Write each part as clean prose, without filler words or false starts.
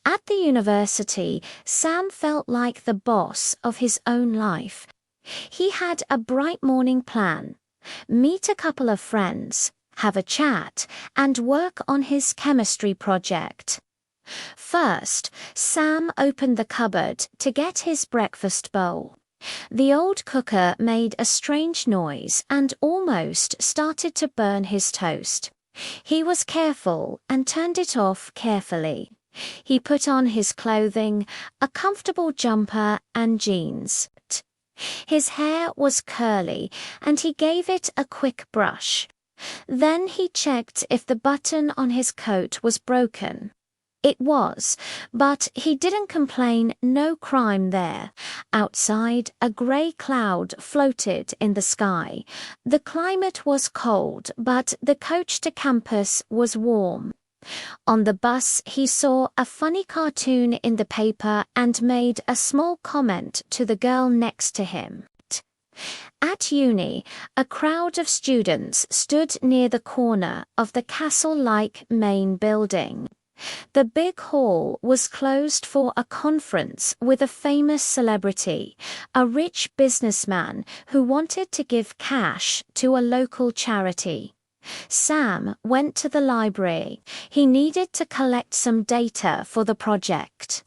At the university, Sam felt like the boss of his own life. He had a bright morning plan: meet a couple of friends, have a chat, and work on his chemistry project. First, Sam opened the cupboard to get his breakfast bowl. The old cooker made a strange noise and almost started to burn his toast. He was careful and turned it off carefully. He put on his clothing, a comfortable jumper and jeans. His hair was curly and he gave it a quick brush. Then he checked if the button on his coat was broken. It was, but he didn't complain. No crime there. Outside, a grey cloud floated in the sky. The climate was cold, but the coach to campus was warm. On the bus, he saw a funny cartoon in the paper and made a small comment to the girl next to him. At uni, a crowd of students stood near the corner of the castle-like main building. The big hall was closed for a conference with a famous celebrity, a rich businessman who wanted to give cash to a local charity. Sam went to the library. He needed to collect some data for the project.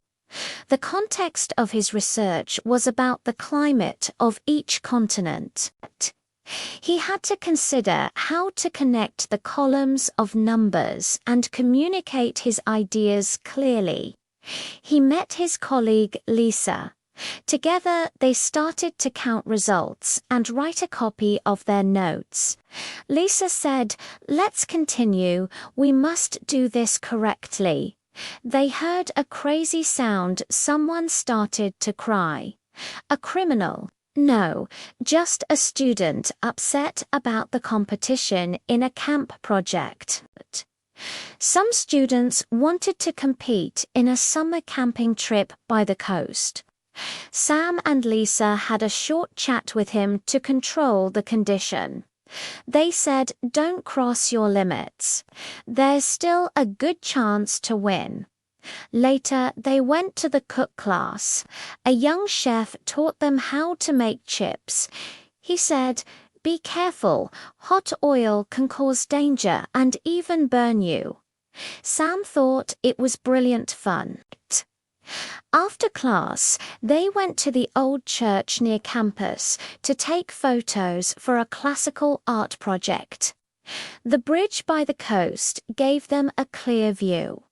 The context of his research was about the climate of each continent. He had to consider how to connect the columns of numbers and communicate his ideas clearly. He met his colleague Lisa. Together, they started to count results and write a copy of their notes. Lisa said, "Let's continue. We must do this correctly." They heard a crazy sound. Someone started to cry. A criminal? No, just a student upset about the competition in a camp project. Some students wanted to compete in a summer camping trip by the coast. Sam and Lisa had a short chat with him to control the condition. They said, "Don't cross your limits. There's still a good chance to win." Later, they went to the cook class. A young chef taught them how to make chips. He said, "Be careful. Hot oil can cause danger and even burn you." Sam thought it was brilliant fun. After class, they went to the old church near campus to take photos for a classical art project. The bridge by the coast gave them a clear view.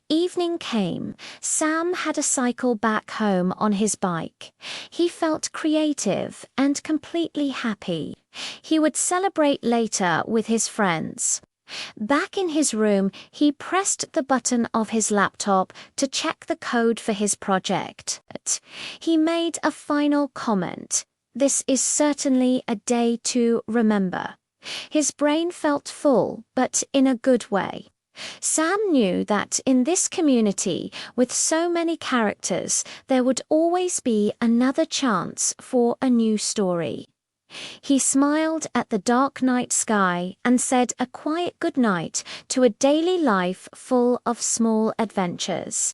Evening came. Sam had a cycle back home on his bike. He felt creative and completely happy. He would celebrate later with his friends. Back in his room, he pressed the button of his laptop to check the code for his project. He made a final comment: "This is certainly a day to remember." His brain felt full, but in a good way. Sam knew that in this community, with so many characters, there would always be another chance for a new story. He smiled at the dark night sky and said a quiet goodnight to a daily life full of small adventures.